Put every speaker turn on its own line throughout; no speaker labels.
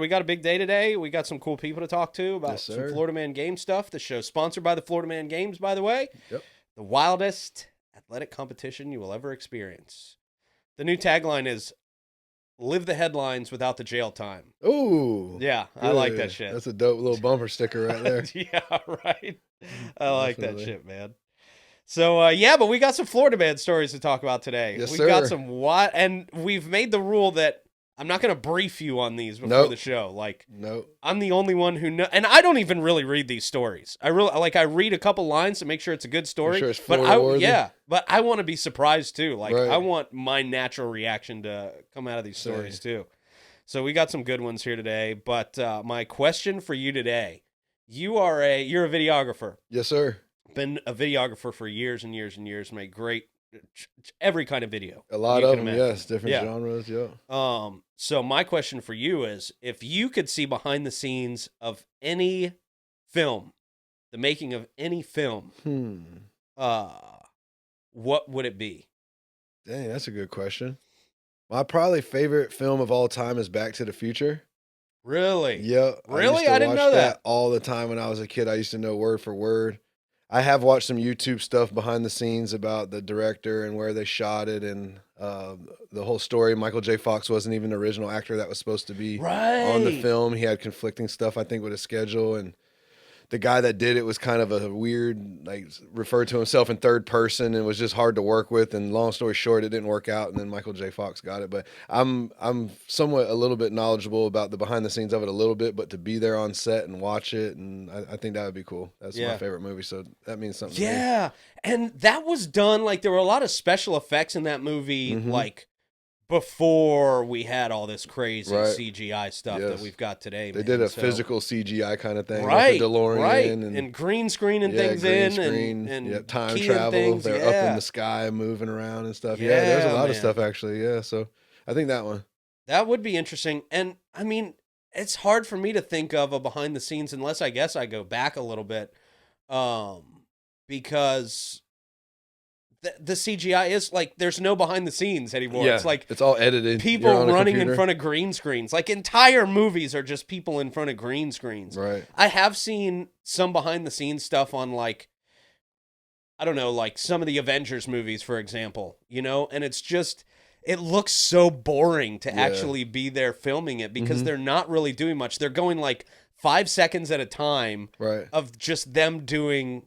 We got a big day today. We got some cool people to talk to about
Yes,
some
sir.
Florida Man Game stuff. The show's sponsored by the Florida Man Games, by the way.
Yep.
The wildest athletic competition you will ever experience. The new tagline is live the headlines without the jail time.
Ooh.
Yeah, I like
good.
that shit.
That's a dope little bumper sticker right there.
Yeah, right. I like that
Definitely.
shit, man. So, yeah, but we got some Florida Man stories to talk about today.
Yes,
We
sir.
got some and we've made the rule that I'm not going to brief you on these before the show. Like,
Nope.
I'm the only one who know, and I don't even really read these stories. I read a couple lines to make sure it's a good story.
Make sure it's
but
Florida-worthy.
but I want to be surprised too. Like,
Right.
I want my natural reaction to come out of these stories too. So we got some good ones here today. But my question for you today: you're a videographer.
Yes, sir.
Been a videographer for years and years and years. Made great every kind of video.
A lot
you
of
can
them,
imagine.
yes. Different genres, yeah.
So my question for you is, if you could see behind the scenes of any film, the making of any film, what would it be?
Dang, that's a good question. My probably favorite film of all time is Back to the Future.
Really?
Yeah.
Really? I didn't know that.
All the time when I was a kid. I used to know word for word. I have watched some YouTube stuff behind the scenes about the director and where they shot it and the whole story. Michael J. Fox wasn't even the original actor that was supposed to be on the film. He had conflicting stuff, I think, with his schedule. And the guy that did it was kind of a weird, like, referred to himself in third person and was just hard to work with. And long story short, it didn't work out. And then Michael J. Fox got it. But I'm somewhat a little bit knowledgeable about the behind the scenes of it a little bit. But to be there on set and watch it, and I think that would be cool. That's my favorite movie. So that means something to me.
Yeah. And that was done, like, there were a lot of special effects in that movie, like, before we had all this crazy CGI stuff that we've got today.
They did a physical CGI kind of thing,
right?
Like a DeLorean,
and green screen and things and
time travel.
Things,
They're up in the sky, moving around and stuff. Yeah, there's a lot of stuff actually. Yeah, so I think that one.
That would be interesting. And I mean, it's hard for me to think of a behind the scenes unless I guess I go back a little bit, because the CGI is like, there's no behind the scenes anymore.
Yeah,
it's like
it's all edited.
People running in front of green screens. Like, entire movies are just people in front of green screens.
Right.
I have seen some behind the scenes stuff on, like, I don't know, like some of the Avengers movies, for example, you know, and it's just, it looks so boring to actually be there filming it because they're not really doing much. They're going like 5 seconds at a time of just them doing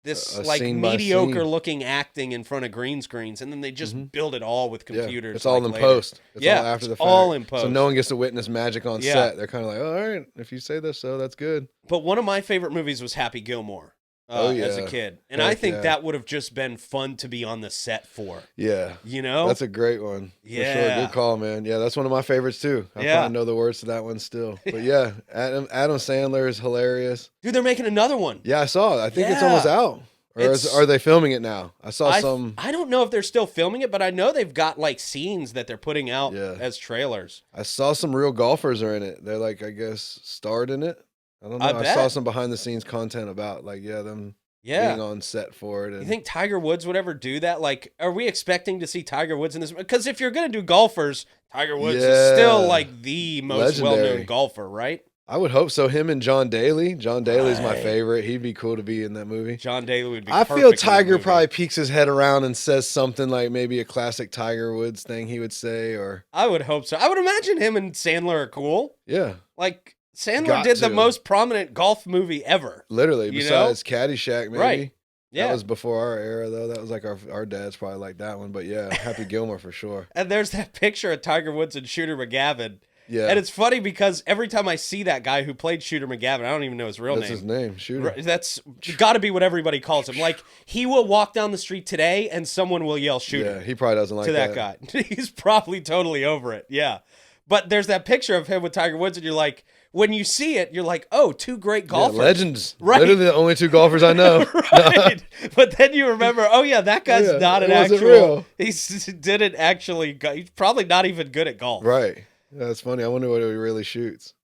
this like mediocre looking acting in front of green screens, and then they just build it all with computers.
It's all in post. It's all after the fact.
All in post.
So no one gets to witness magic on set. They're kind of like, oh, all right, if you say this, so that's good.
But one of my favorite movies was Happy Gilmore. As a kid. And I think that would have just been fun to be on the set for.
Yeah.
You know?
That's a great one.
Yeah.
For sure. Good call, man. Yeah, that's one of my favorites too. I probably know the words to that one still. But yeah, Adam Sandler is hilarious.
Dude, they're making another one.
Yeah, I saw it. I think it's almost out. Or are they filming it now? I saw some.
I don't know if they're still filming it, but I know they've got like scenes that they're putting out as trailers.
I saw some real golfers are in it. They're like, I guess, starred in it. I don't know. I saw some behind the scenes content about like, them being on set for it. And...
You think Tiger Woods would ever do that? Like, are we expecting to see Tiger Woods in this? Because if you're going to do golfers, Tiger Woods is still like the most well-known golfer, right?
I would hope so. Him and John Daly. John Daly's my favorite. He'd be cool to be in that movie.
John Daly would be
I feel Tiger probably peeks his head around and says something like maybe a classic Tiger Woods thing he would say, or...
I would hope so. I would imagine him and Sandler are cool.
Yeah.
Like, Sandler did the most prominent golf movie ever.
Literally, besides Caddyshack, maybe.
Right. Yeah.
That was before our era, though. That was like our dads probably like that one. But yeah, Happy Gilmore for sure.
And there's that picture of Tiger Woods and Shooter McGavin.
Yeah.
And it's funny because every time I see that guy who played Shooter McGavin, I don't even know his real name.
That's his name, Shooter.
That's got to be what everybody calls him. Like, he will walk down the street today and someone will yell Shooter.
Yeah, he probably doesn't like
that guy. He's probably totally over it. Yeah. But there's that picture of him with Tiger Woods, and you're like, when you see it, you're like, oh, two great golfers.
Yeah, legends. Right. Literally the only two golfers I know.
Right. But then you remember, oh, yeah, that guy's not an actual. Real. He didn't actually. He's probably not even good at golf.
Right. That's funny. I wonder what he really shoots.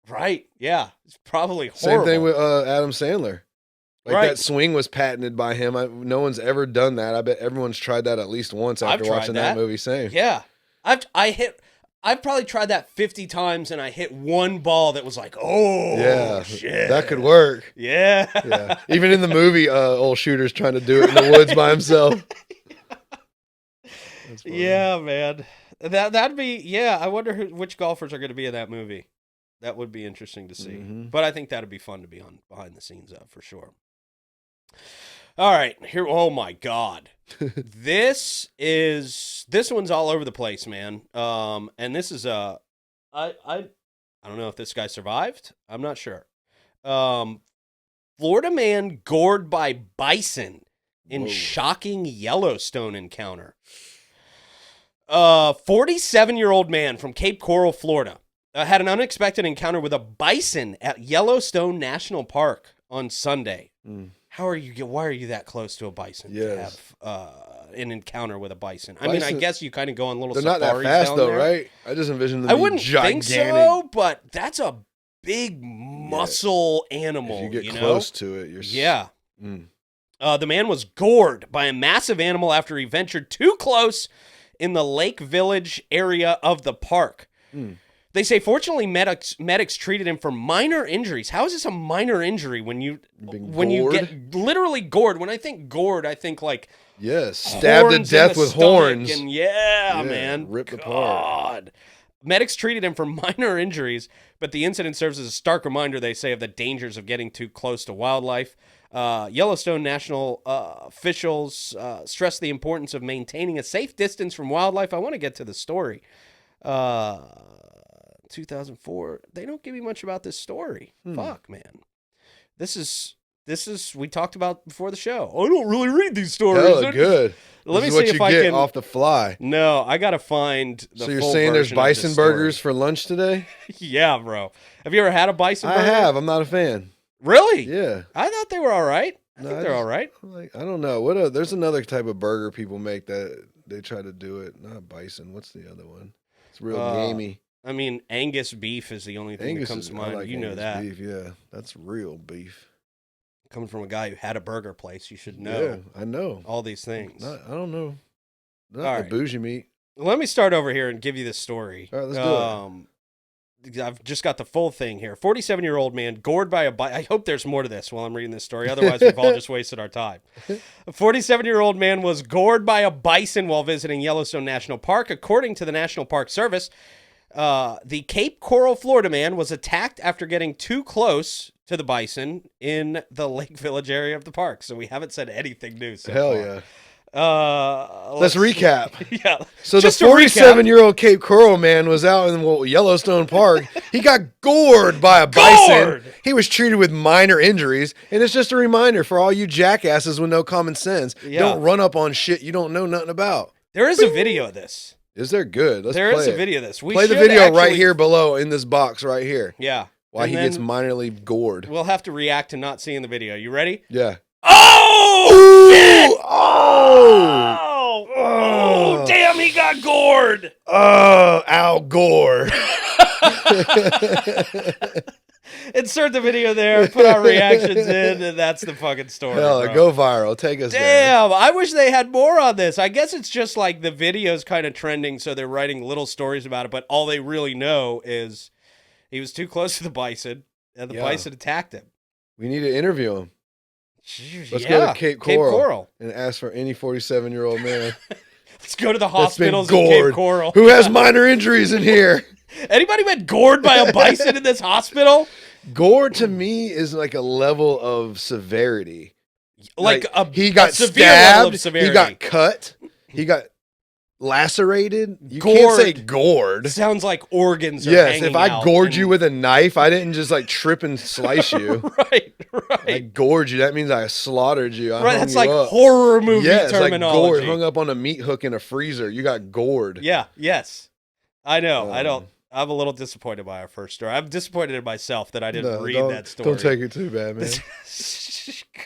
Right. Yeah. It's probably horrible.
Same thing with Adam Sandler. Like that swing was patented by him. No one's ever done that. I bet everyone's tried that at least once after watching that movie. Same.
Yeah. I've probably tried that 50 times, and I hit one ball that was like, oh, shit.
That could work.
Yeah.
Yeah. Even in the movie, old Shooter's trying to do it in the woods by himself.
Yeah, man. That'd be, yeah, I wonder which golfers are going to be in that movie. That would be interesting to see.
Mm-hmm.
But I think that'd be fun to be on behind the scenes of, for sure. All right, here. Oh my God, this one's all over the place, man. And this is I don't know if this guy survived. I'm not sure. Florida man gored by bison in shocking Yellowstone encounter. 47-year-old man from Cape Coral, Florida, had an unexpected encounter with a bison at Yellowstone National Park on Sunday. Why are you that close to a bison to have an encounter with a bison? I mean, I guess you kind of go on little safaris down there. They're not that fast, though,
right? I just envision them
I wouldn't
gigantic.
think so, but that's a big muscle animal.
If you get close to it, you're...
The man was gored by a massive animal after he ventured too close in the Lake Village area of the park. They say, fortunately, medics treated him for minor injuries. How is this a minor injury when you get literally gored? When I think gored, I think like
stabbed to death with horns.
And man,
ripped apart.
Medics treated him for minor injuries, but the incident serves as a stark reminder, they say, of the dangers of getting too close to wildlife. Yellowstone National officials stress the importance of maintaining a safe distance from wildlife. I want to get to the story. 2004. They don't give me much about this story. Fuck, man. This is we talked about before the show. I don't really read these stories.
Hella good.
Let me see if I can
off the fly.
No, I gotta find the
So you're
full
saying there's
version of this
bison
story.
burgers for lunch today?
Yeah, bro. Have you ever had a bison burger?
I have. I'm not a fan.
Really?
Yeah.
I thought they were all right. I think they're all right.
I don't know. There's another type of burger people make that they try to do it. Not bison. What's the other one? It's real gamey.
I mean, Angus beef is the only thing that comes to mind.
Like
you know
Angus
that.
beef, yeah. That's real beef.
Coming from a guy who had a burger place, you should know.
Yeah, I know.
All these things.
I don't know. Not
all
the
right.
bougie meat.
Let me start over here and give you this story.
All right, let's do it.
I've just got the full thing here. 47-year-old man gored by a bison. I hope there's more to this while I'm reading this story. Otherwise, we've all just wasted our time. A 47-year-old man was gored by a bison while visiting Yellowstone National Park. According to the National Park Service, the Cape Coral, Florida man was attacked after getting too close to the bison in the Lake Village area of the park. So we haven't said anything new so
Hell
far.
yeah.
Let's
recap.
Yeah.
So the 47-year-old Cape Coral man was out in Yellowstone Park. He got gored by a bison. He was treated with minor injuries. And it's just a reminder for all you jackasses with no common sense.
Yeah.
Don't run up on shit you don't know nothing about.
There is a video of this.
Is there? Good. Let's
there
play
is a
it.
video of this.
Play the video right here below in this box right here.
Yeah.
Why he gets minorly gored.
We'll have to react to not seeing the video. You ready?
Yeah.
Oh! Shit!
Oh!
Oh! Damn, he got gored!
Oh, Al Gore.
Insert the video there, put our reactions in, and that's the fucking story.
Hell, go viral. Take us there.
Damn, I wish they had more on this. I guess it's just like the video's kind of trending, so they're writing little stories about it, but all they really know is he was too close to the bison, and the bison attacked him.
We need to interview him. Let's
go
to Cape Coral and ask for any 47-year-old man.
Let's go to the hospitals in Cape Coral.
Who has minor injuries in here?
Anybody been gored by a bison in this hospital?
Gore to me is like a level of severity.
Like
he got stabbed, he got cut, he got lacerated. You can't say gored.
Sounds like organs are hanging
if I
out
gored you with a knife, I didn't just like trip and slice you.
Right.
I gored you. That means I slaughtered you.
That's like horror movie terminology.
Like gored, hung up on a meat hook in a freezer. You got gored.
Yeah, yes. I know. I'm a little disappointed by our first story. I'm disappointed in myself that I didn't read that story.
Don't take it too bad, man.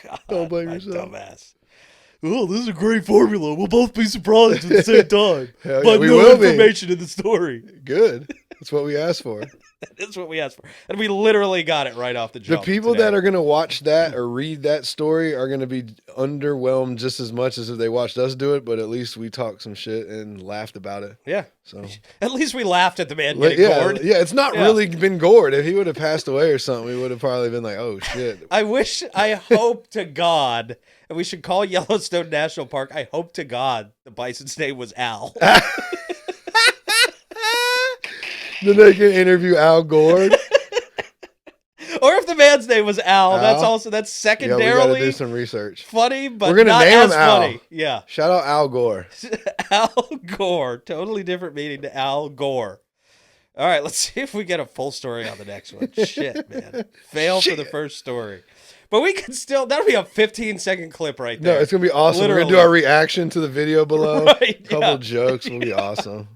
God,
don't blame yourself.
Dumbass. Oh, this is a great formula. We'll both be surprised at the same time.
Hell
but
yeah,
no information in the story.
Good. That's what we asked for.
That is what we asked for. And we literally got it right off the
The
jump.
people
today.
that are going to watch that or read that story are going to be underwhelmed just as much as if they watched us do it, but at least we talked some shit and laughed about it.
Yeah.
So
at least we laughed at the man getting gored.
Yeah, it's not really been gored. If he would have passed away or something, we would have probably been like, oh, shit.
I hope to God, and we should call Yellowstone National Park, I hope to God the bison's name was Al.
Then they can interview Al Gore.
Or if the man's name was Al. That's secondarily
we got to do some research.
Funny, but
we're gonna
not
name
as
him Al.
funny. Yeah.
Shout out Al Gore.
Al Gore. Totally different meaning to Al Gore. All right, let's see if we get a full story on the next one. Shit, man. Fail for the first story. But we can still, that'll be a 15-second clip right there.
No, it's going to be awesome.
Literally.
We're going to do our reaction to the video below.
Right,
Couple jokes will be awesome.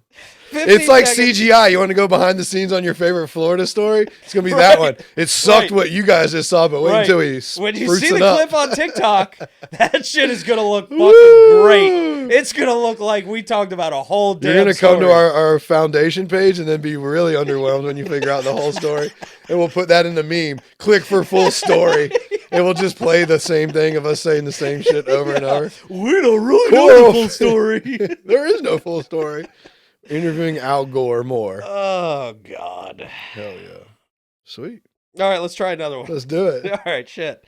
15
It's like
seconds.
CGI. You want to go behind the scenes on your favorite Florida story? It's going to be that one. It sucked what you guys just saw, but wait until we
when you
spruce
see
it
the
up.
clip on TikTok, that shit is going to look fucking great. It's going to look like we talked about a whole damn
You're going to come to
story.
our foundation page and then be really underwhelmed when you figure out the whole story. And we'll put that in the meme. Click for full story. And we'll just play the same thing of us saying the same shit over and over.
We don't really know the full story.
There is no full story. Interviewing Al Gore more.
Oh, God.
Hell yeah. Sweet.
All right, let's try another one.
Let's do it.
All right, shit.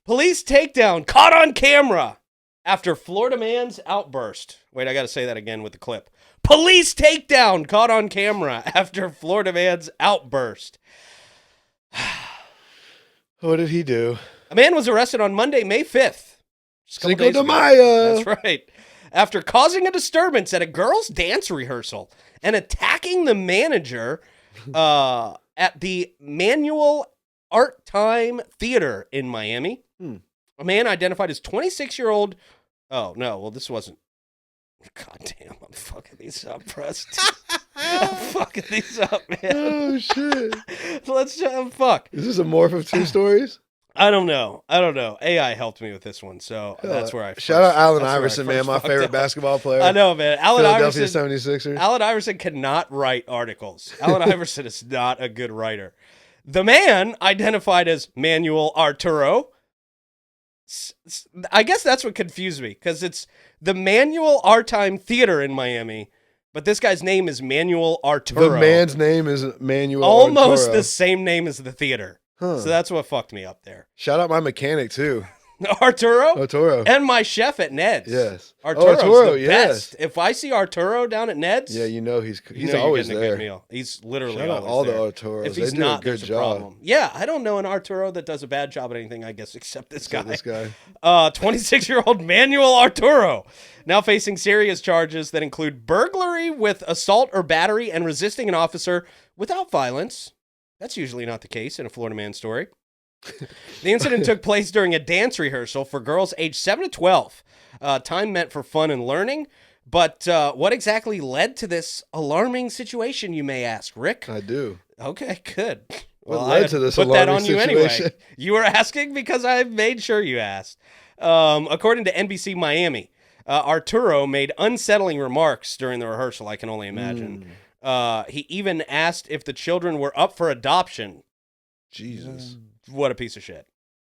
Police takedown caught on camera after Florida man's outburst. Wait, I got to say that again with the clip. Police takedown caught on camera after Florida man's outburst.
What did he do?
A man was arrested on Monday, May 5th. Just a couple
Cinco
days
de
ago.
Mayo.
That's right. After causing a disturbance at a girls' dance rehearsal and attacking the manager at the Manual Art Time Theater in Miami. A man identified as 26-year-old. Oh, no. Well, this wasn't. God damn. I'm fucking these up, Preston. I'm fucking these up, man.
Oh, shit.
Let's fuck.
Is this a morph of two stories?
I don't know. AI helped me with this one, so that's where I
shout out Allen
that's where I
Iverson, man,
first
my
fucked
favorite
up.
basketball player.
I know, man. Allen
Philadelphia
Iverson
76ers.
Allen Iverson cannot write articles. Allen Iverson is not a good writer. The man identified as Manuel Arturo. I guess that's what confused me, because it's the Manual Art Time Theater in Miami, but this guy's name is Manuel Arturo.
The man's name is Manuel
Almost
Arturo.
the same name as the theater.
Huh.
So that's what fucked me up there.
Shout out my mechanic, too.
Arturo?
Arturo.
And my chef at Ned's.
Yes.
Arturo's
Arturo,
the
yes.
best. If I see Arturo down at Ned's,
Yeah, you know he's
you know you're
always
getting a
there.
good meal. He's literally
Shout out
always
all
there.
the Arturos.
If he's
They do
not,
a good
there's a
job.
problem. Yeah, I don't know an Arturo that does a bad job at anything, I guess, except this guy.
This guy.
26-year-old Manuel Arturo, now facing serious charges that include burglary with assault or battery and resisting an officer without violence. That's usually not the case in a Florida man story. The incident took place during a dance rehearsal for girls aged 7 to 12. Time meant for fun and learning. But what exactly led to this alarming situation, you may ask, Rick?
I do.
Okay, good.
What
Well,
led
I
to this
put that
alarming
on you
situation?
anyway. You were asking because I made sure you asked. According to NBC Miami, Arturo made unsettling remarks during the rehearsal, I can only imagine. He even asked if the children were up for adoption.
Jesus.
What a piece of shit.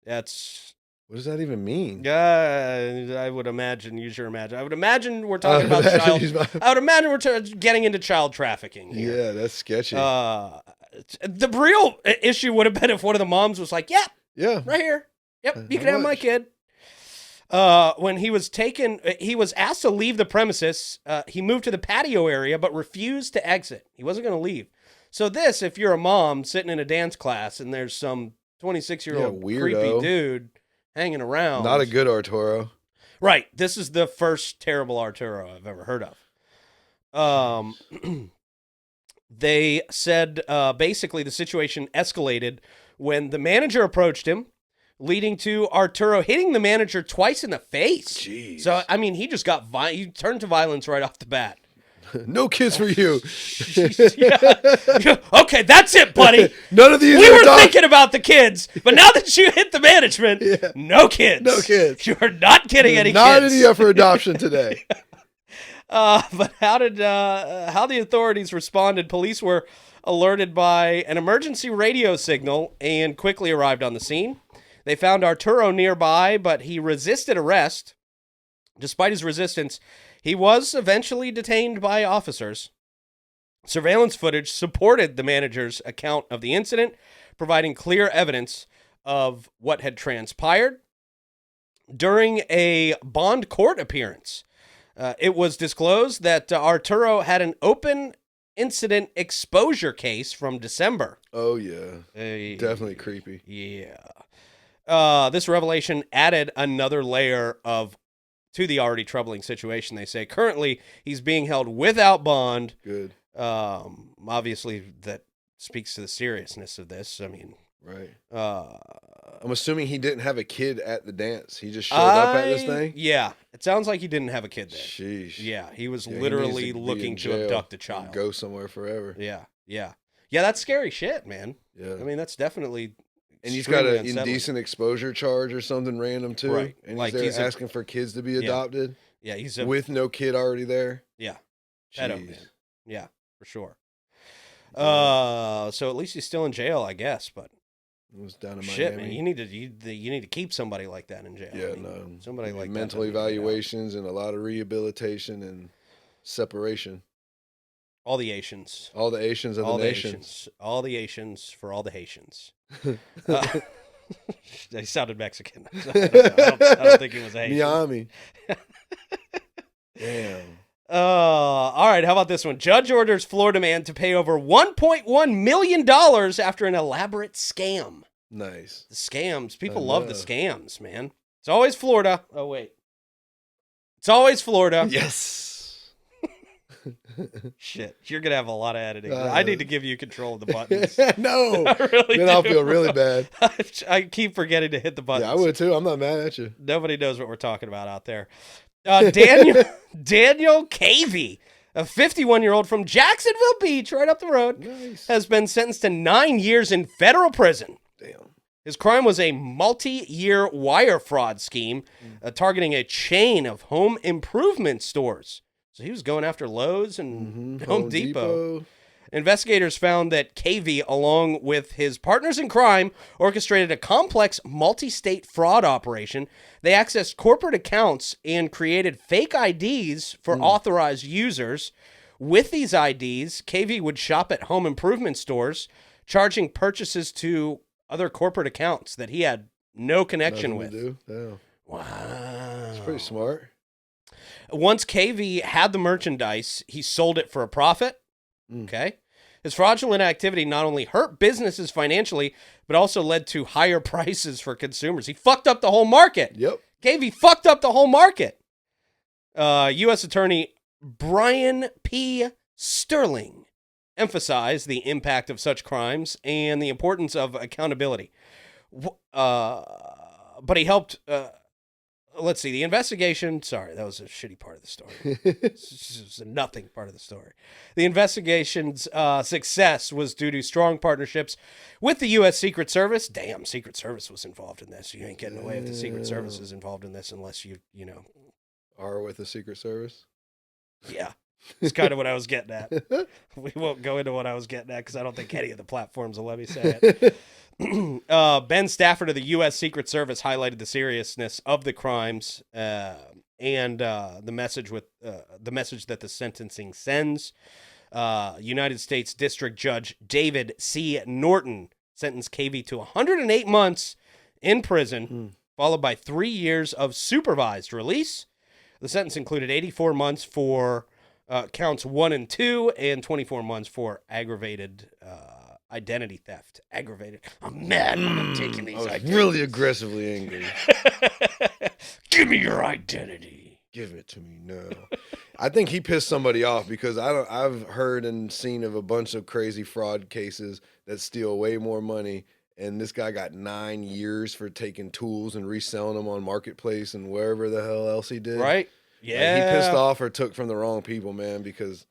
That's...
What does that even mean?
I would imagine, use your imagine. I would imagine we're talking about child... I would imagine we're getting into child trafficking here.
Yeah, that's sketchy.
The real issue would have been if one of the moms was like, "Yep,
yeah,
right here. Yep, you can
how
have my
much?
kid." When he was taken, he was asked to leave the premises. He moved to the patio area, but refused to exit. He wasn't going to leave. So this, if you're a mom sitting in a dance class and there's some 26-year-old
Yeah,
creepy
weirdo.
dude hanging around.
Not a good Arturo.
Right. This is the first terrible Arturo I've ever heard of. They said basically the situation escalated when the manager approached him, leading to Arturo hitting the manager twice in the face.
Jeez.
So, I mean, he just got he turned to violence right off the bat.
No kids for you.
Yeah. Okay, that's it, buddy.
None of these
We
are
were
dogs.
thinking about the kids, but now that you hit the management, no kids.
No kids.
You're not getting any
Not
kids.
any up for adoption today.
But how the authorities responded? Police were alerted by an emergency radio signal and quickly arrived on the scene. They found Arturo nearby, but he resisted arrest. Despite his resistance, he was eventually detained by officers. Surveillance footage supported the manager's account of the incident, providing clear evidence of what had transpired. During a bond court appearance, it was disclosed that Arturo had an open incident exposure case from December.
Oh, yeah. Definitely creepy.
Yeah. This revelation added another layer to the already troubling situation, they say. Currently, he's being held without bond.
Good.
Obviously, that speaks to the seriousness of this. I mean,
right. I'm assuming he didn't have a kid at the dance. He just showed up at this thing?
Yeah. It sounds like he didn't have a kid there.
Sheesh.
Yeah, he was literally looking to abduct a child.
Go somewhere forever.
Yeah. Yeah, that's scary shit, man.
Yeah.
I mean, that's definitely...
And he's got an indecent exposure charge or something random, too.
Right.
And he's asking for kids to be adopted.
Yeah, he's
with no kid already there.
Yeah. Pedo, man. Yeah, for sure.
Yeah.
So at least he's still in jail, I guess, but...
It was down in Miami.
Shit, man, you need to keep somebody like that in jail.
Yeah,
I mean,
no.
Somebody like
mental
that
evaluations and a lot of rehabilitation and separation.
All the Asians.
All the Asians of the nations.
All the Asians for all the Haitians. They sounded Mexican. I don't think he was Haitian.
Miami. Damn.
All right, how about this one? Judge orders Florida man to pay over $1.1 million after an elaborate scam.
Nice.
The scams. People love the scams, man. It's always Florida. Oh, wait. It's always Florida.
Yes.
Shit. You're going to have a lot of editing. I need to give you control of the buttons.
No.
I really
then
do.
I'll feel really bad.
I keep forgetting to hit the buttons.
Yeah, I would too. I'm not mad at you.
Nobody knows what we're talking about out there. Daniel Cavey, a 51-year-old from Jacksonville Beach, right up the road, has been sentenced to 9 years in federal prison.
Damn.
His crime was a multi-year wire fraud scheme targeting a chain of home improvement stores. So he was going after Lowe's and Home Depot. Investigators found that Cavey, along with his partners in crime, orchestrated a complex multi-state fraud operation. They accessed corporate accounts and created fake IDs for authorized users. With these IDs, Cavey would shop at home improvement stores, charging purchases to other corporate accounts that he had no connection with.
Yeah.
Wow.
It's pretty smart.
Once Cavey had the merchandise, he sold it for a profit. Okay. His fraudulent activity not only hurt businesses financially, but also led to higher prices for consumers. He fucked up the whole market.
Yep.
Cavey fucked up the whole market. U.S. Attorney Brian P. Sterling emphasized the impact of such crimes and the importance of accountability. But he helped... let's see, the investigation... Sorry, that was a shitty part of the story. This is a nothing part of the story. The investigation's success was due to strong partnerships with the U.S. Secret Service. Damn, Secret Service was involved in this. You ain't getting away if the Secret Service is involved in this unless you know...
Are with the Secret Service?
Yeah. It's kind of what I was getting at. We won't go into what I was getting at because I don't think any of the platforms will let me say it. Ben Stafford of the U.S. Secret Service highlighted the seriousness of the crimes and the message that the sentencing sends. United States District Judge David C. Norton sentenced Cavey to 108 months in prison, followed by 3 years of supervised release. The sentence included 84 months for counts 1 and 2 and 24 months for aggravated identity theft. Aggravated. I'm mad when I'm taking these identities.
Really aggressively angry.
Give me your identity.
Give it to me now. I think he pissed somebody off because I've heard and seen of a bunch of crazy fraud cases that steal way more money. And this guy got 9 years for taking tools and reselling them on Marketplace and wherever the hell else he did.
Right? Yeah.
Like, he pissed off or took from the wrong people, man, because...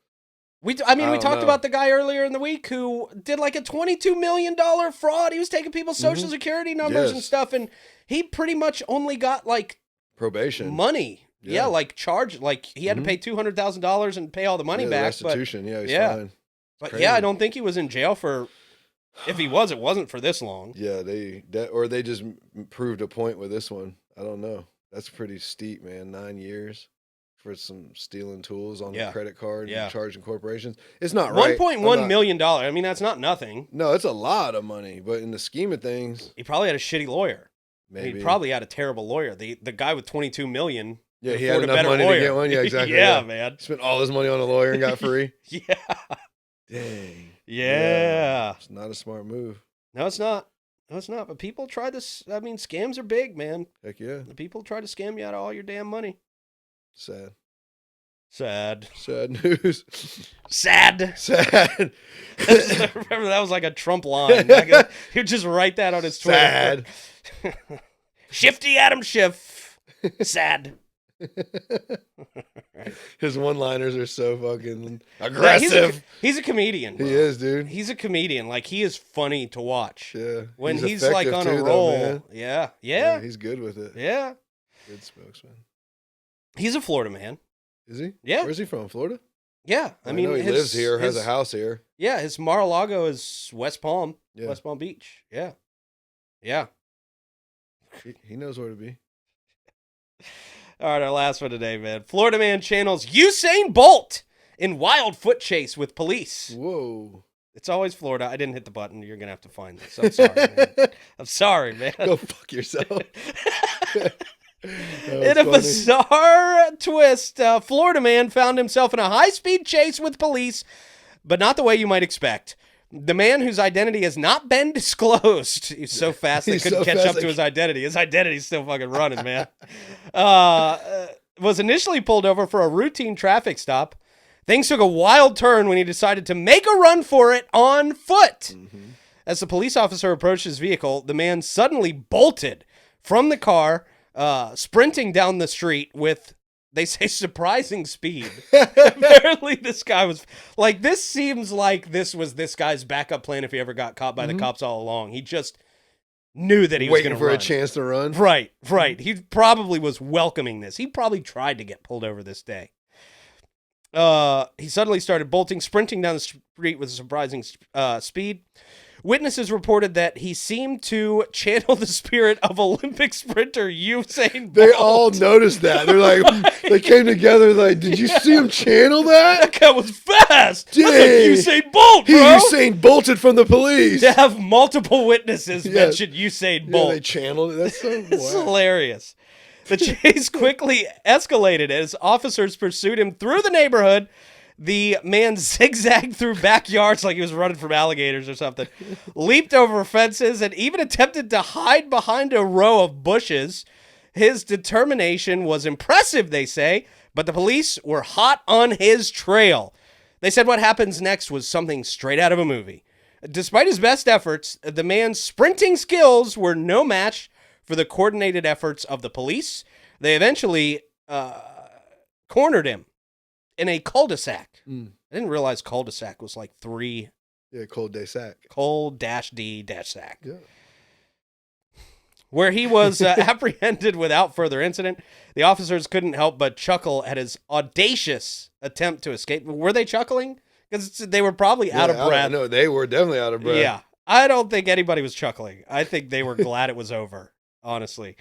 we talked about the guy earlier in the week who did like a $22 million fraud. He was taking people's social security numbers and stuff, and he pretty much only got like...
probation.
Money. Yeah, like charge, like he had to pay $200,000 and pay all the money back.
Restitution,
but,
he's fine.
But
crazy.
yeah, I don't think he was in jail for. If he was, it wasn't for this long.
Yeah, they just proved a point with this one. I don't know. That's pretty steep, man. 9 years for some stealing tools on a credit card and charging corporations. It's not right.
$1.1 million. I mean, that's not nothing.
No, it's a lot of money, but in the scheme of things,
he probably had a shitty lawyer.
Maybe
he probably had a terrible lawyer. The guy with $22 million.
Yeah, he had enough money to get one. Yeah, exactly.
Yeah, man.
Spent all his money on a lawyer and got free.
Yeah.
Dang.
Yeah.
It's not a smart move.
No, it's not. No, it's not. But people try this. I mean, scams are big, man.
Heck yeah.
The people try to scam you out of all your damn money.
Sad.
Sad.
Sad news.
Sad.
Sad.
I remember that was like a Trump line. He would just write that on his Twitter.
Sad.
Shifty Adam Schiff. Sad.
His one-liners are so fucking aggressive.
He's a comedian. Bro.
He is, dude.
He's a comedian. Like, he is funny to watch.
Yeah.
When he's like on a roll. Though, yeah.
He's good with it.
Yeah.
Good spokesman.
He's a Florida man.
Is he?
Yeah.
Where's he from? Florida?
Yeah. I mean,
he lives here, has a house here.
Yeah. His Mar-a-Lago is West Palm.
Yeah.
West Palm Beach. Yeah. Yeah.
He knows where to be.
All right, our last one today, man. Florida man channels Usain Bolt in wild foot chase with police.
Whoa.
It's always Florida. I didn't hit the button. You're going to have to find this. I'm sorry, man. I'm sorry, man.
Go fuck yourself.
In a bizarre twist, Florida man found himself in a high-speed chase with police, but not the way you might expect. The man whose identity has not been disclosed. He's so fast they couldn't catch up to his identity. His identity's still fucking running, man. Was initially pulled over for a routine traffic stop. Things took a wild turn when he decided to make a run for it on foot. Mm-hmm. As the police officer approached his vehicle, the man suddenly bolted from the car, sprinting down the street with, they say, surprising speed. Apparently, this guy was like, this seems like this was this guy's backup plan if he ever got caught by the cops all along. He just knew that he was going to run.
Waiting for a chance to run?
Right. He probably was welcoming this. He probably tried to get pulled over this day. He suddenly started bolting, sprinting down the street with a surprising speed. Witnesses reported that he seemed to channel the spirit of Olympic sprinter Usain Bolt.
They all noticed that. They're like, they came together like, did you see him channel that?
That guy was fast.
Dang.
That's like Usain Bolt, bro.
He Usain bolted from the police.
To have multiple witnesses mention Usain Bolt.
Yeah, they channeled it. That's so
It's hilarious. The chase quickly escalated as officers pursued him through the neighborhood. The man zigzagged through backyards like he was running from alligators or something, leaped over fences, and even attempted to hide behind a row of bushes. His determination was impressive, they say, but the police were hot on his trail. They said what happens next was something straight out of a movie. Despite his best efforts, the man's sprinting skills were no match for the coordinated efforts of the police. They eventually cornered him in a cul-de-sac. I didn't realize cul-de-sac was like 3.
Yeah, cul-de-sac.
Cul-d-sac.
Yeah.
Where he was apprehended without further incident. The officers couldn't help but chuckle at his audacious attempt to escape. Were they chuckling? Because they were probably out of breath.
No, they were definitely out of breath.
Yeah. I don't think anybody was chuckling. I think they were glad it was over, honestly.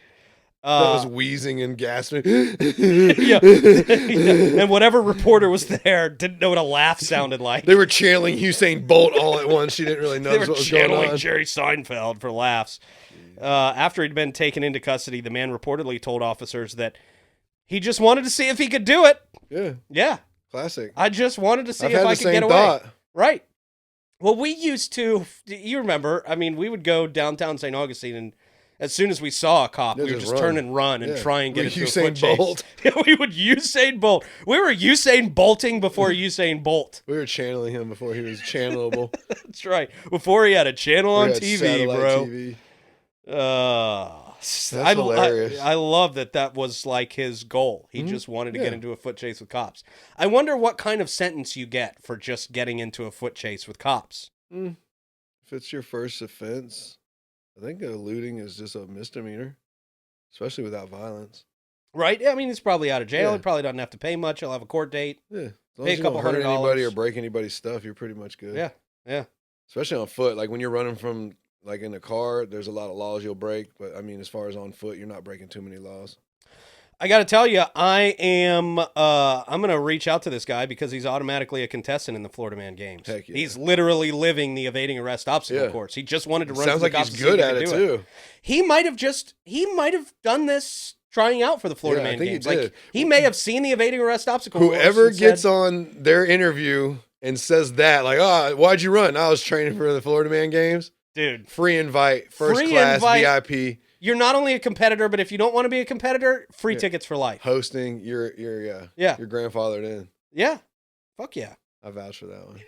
That was wheezing and gasping.
Yeah. And whatever reporter was there didn't know what a laugh sounded like.
They were channeling Usain Bolt all at once. She didn't really know what was going on.
They were channeling Jerry Seinfeld for laughs. After he'd been taken into custody, the man reportedly told officers that he just wanted to see if he could do it.
Yeah.
Yeah.
Classic.
I just wanted to see if I could get away. Thought. Right. Well, we used to, you remember, I mean, we would go downtown St. Augustine, and as soon as we saw a cop, we would just turn and run and try and get into a foot chase. Bolt. We would Usain Bolt. We were Usain Bolting before Usain Bolt.
We were channeling him before he was channelable.
That's right. Before he had a channel on TV, bro.
TV.
That's
hilarious.
I love that was like his goal. He just wanted to get into a foot chase with cops. I wonder what kind of sentence you get for just getting into a foot chase with cops.
If it's your first offense, I think eluding is just a misdemeanor, especially without violence.
Right? Yeah, I mean, he's probably out of jail.
Yeah.
He probably doesn't have to pay much. He'll have a court date.
Yeah. As long
Pay
as
a
you
couple
don't hurt anybody
$100.
or break anybody's stuff, you're pretty much good.
Yeah, yeah.
Especially on foot. Like when you're running from like in a car, there's a lot of laws you'll break. But I mean, as far as on foot, you're not breaking too many laws.
I got to tell you, I'm going to reach out to this guy because he's automatically a contestant in the Florida Man Games.
Heck yeah.
He's literally living the evading arrest obstacle
Yeah.
course. He just wanted to run.
Sounds
for the
like
cops
he's
to see if
good
he
at
could
it
do
too.
He might have done this trying out for the Florida
Yeah, I
Man
think he
Games. Like
did.
he may have seen the evading arrest obstacle course
Whoever
and
gets
said,
on their interview and says that, like, oh, why'd you run? I was training for the Florida Man Games.
dude,
Free invite, first
Free
class,
invite.
VIP.
you're not only a competitor, but if you don't want to be a competitor, free
Yeah.
tickets for life.
Hosting, you're
Yeah.
You're grandfathered in.
Yeah. Fuck yeah.
I vouch for that one.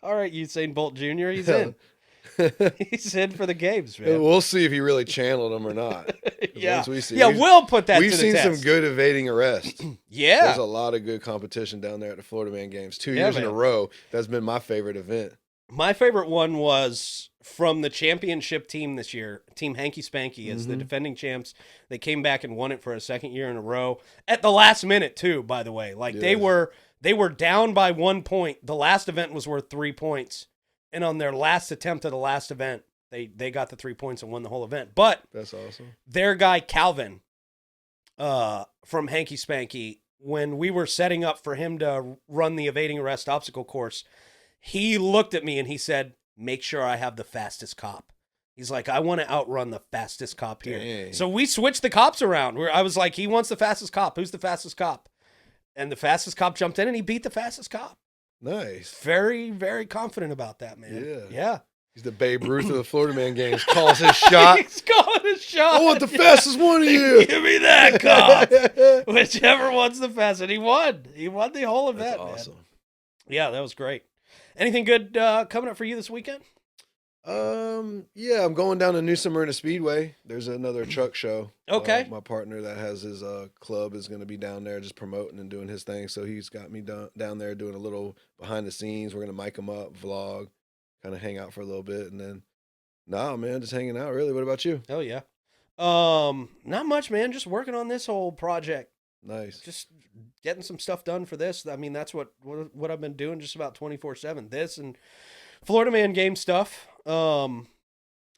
All right, Usain Bolt Jr., he's in. He's in for the games, man.
We'll see if he really channeled them or not. 'Cause
Yeah.
once we see,
Yeah, we'll put that
we've
to the
seen
test.
some good evading arrests.
Yeah.
There's a lot of good competition down there at the Florida Man Games. 2
Yeah,
years in a
man.
row. That's been my favorite event.
My favorite one was from the championship team this year, Team Hanky Spanky, as the
Mhm.
defending champs. They came back and won it for a second year in a row at the last minute too. By the way, like they
Yes.
were down by 1 point. The last event was worth 3 points, and on their last attempt of the last event, they got the 3 points and won the whole event. But
That's awesome.
their guy Calvin, from Hanky Spanky, when we were setting up for him to run the evading arrest obstacle course, he looked at me and he said, "Make sure I have the fastest cop." He's like, "I want to outrun the fastest cop here."
Dang.
So we switched the cops around. I was like, he wants the fastest cop. Who's the fastest cop? And the fastest cop jumped in and he beat the fastest cop.
Nice.
Very, very confident about that, man.
Yeah.
Yeah.
He's the Babe Ruth of the Florida Man Games. Calls his shot.
He's calling his shot.
I want the fastest one of you.
Give me that cop. Whichever one's the fastest. And he won. He won the whole
That's
event,
awesome.
man. Yeah, that was great. Anything good coming up for you this weekend?
Yeah, I'm going down to New Smyrna Speedway. There's another truck show.
Okay.
My partner that has his club is going to be down there just promoting and doing his thing. So he's got me down there doing a little behind the scenes. We're going to mic him up, vlog, kind of hang out for a little bit. And then, nah, man, just hanging out, really. What about you?
Oh, yeah. Not much, man. Just working on this whole project.
Nice.
Just getting some stuff done for this. I mean, that's what I've been doing just about 24/7. This and Florida Man game stuff.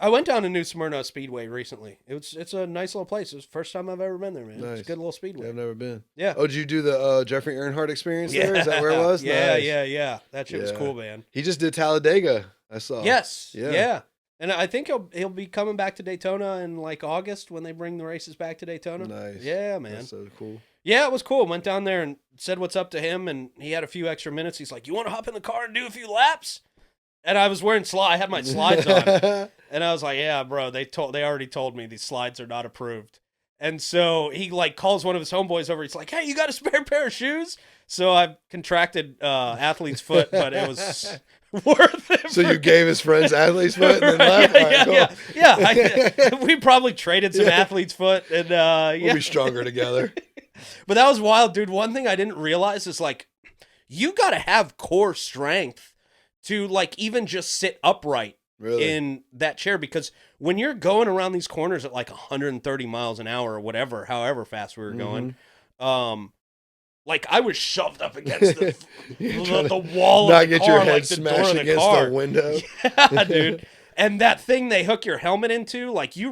I went down to New Smyrna Speedway recently. It's a nice little place. It was the first time I've ever been there, man. It's
Nice.
a good little speedway.
Yeah, I've never been.
Yeah.
Oh, did you do the Jeffrey Earnhardt experience there? Is that where it was?
Yeah,
Nice.
yeah. That shit was
Yeah.
cool, man.
He just did Talladega. I saw.
Yes.
Yeah.
Yeah. And I think he'll be coming back to Daytona in like August when they bring the races back to Daytona.
Nice.
Yeah, man.
That's so cool.
Yeah, it was cool. Went down there and said what's up to him, and he had a few extra minutes. He's like, "You want to hop in the car and do a few laps?" And I was wearing I had my slides on, and I was like, "Yeah, bro. They already told me these slides are not approved." And so he like calls one of his homeboys over. He's like, "Hey, you got a spare pair of shoes?" So I've contracted athlete's foot, but it was worth it.
So you gave his friends athlete's foot and then left? All right, cool.
Yeah. We probably traded some athlete's foot, and
We'll be stronger together.
But that was wild, dude. One thing I didn't realize is like, you got to have core strength to like even just sit upright
Really?
in that chair, because when you're going around these corners at like 130 miles an hour or whatever, however fast we were going, like I was shoved up against the wall
Not
of the
get
car,
your head
like the door
smashed
of the
against
car.
the window.
Yeah, dude. And that thing they hook your helmet into, like you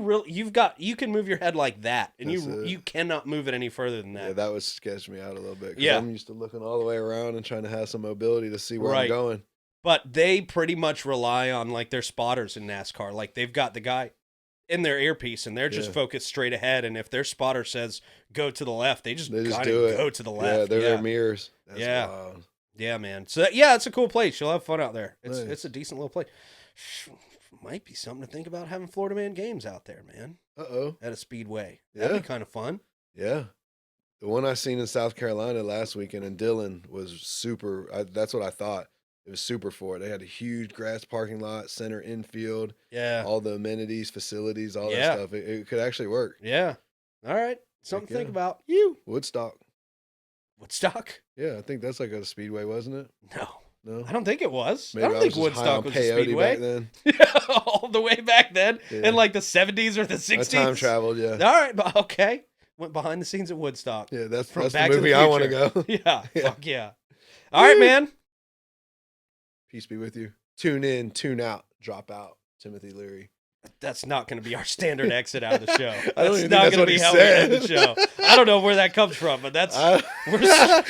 can move your head like that, and
That's it.
you cannot move it any further than that.
Yeah, that was sketched me out a little bit. 'Cause
Yeah.
I'm used to looking all the way around and trying to have some mobility to see where
Right.
I'm going.
But they pretty much rely on like their spotters in NASCAR. Like they've got the guy in their earpiece and they're just
Yeah.
focused straight ahead. And if their spotter says go to the left, they just
They just
gotta
do it.
go to the
Yeah,
left.
they're
Yeah,
their mirrors. That's
Yeah.
wild.
yeah, man. So yeah, it's a cool place. You'll have fun out there. It's
Nice.
a decent little place. Might be something to think about having Florida Man games out there, man,
Uh-oh.
at a speedway.
Yeah.
That'd be kind of fun.
Yeah. The one I seen in South Carolina last weekend in Dillon was super. That's what I thought. It was super for it. They had a huge grass parking lot, center infield,
Yeah.
all the amenities, facilities, all
Yeah.
that stuff. It could actually work.
Yeah. All right. Something to think
yeah.
about. You.
Woodstock.
Woodstock?
Yeah, I think that's like a speedway, wasn't it?
No.
No.
I don't think it was.
Maybe
I don't
was
think
just high
Woodstock
on
was a
peyote
speedway.
back then.
Yeah, all the way back then
Yeah.
in like the 70s or the
I
60s.
time traveled, yeah.
All right, but okay. went behind the scenes at Woodstock.
Yeah, that's
From
the
Back to the
movie I want to
Future.
go.
Yeah,
Yeah.
fuck yeah. All right, man.
Peace be with you. Tune in, tune out, drop out. Timothy Leary.
That's not going to be our standard exit out of the show.
I don't
That's
even think
not
that's
going
what
to be
he
how we end the
said.
show. I don't know where that comes from, but that's
I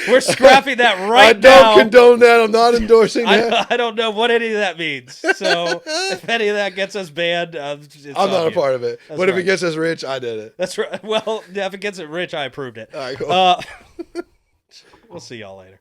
we're scrapping that right
don't
now.
condone that. I'm not endorsing that.
I don't know what any of that means. So if any of that gets us banned, it's
I'm not
on
a
you.
part of it.
That's
But if
right.
it gets us rich, I did it.
That's right. Well, if it gets it rich, I approved it.
All right, cool.
We'll see y'all later.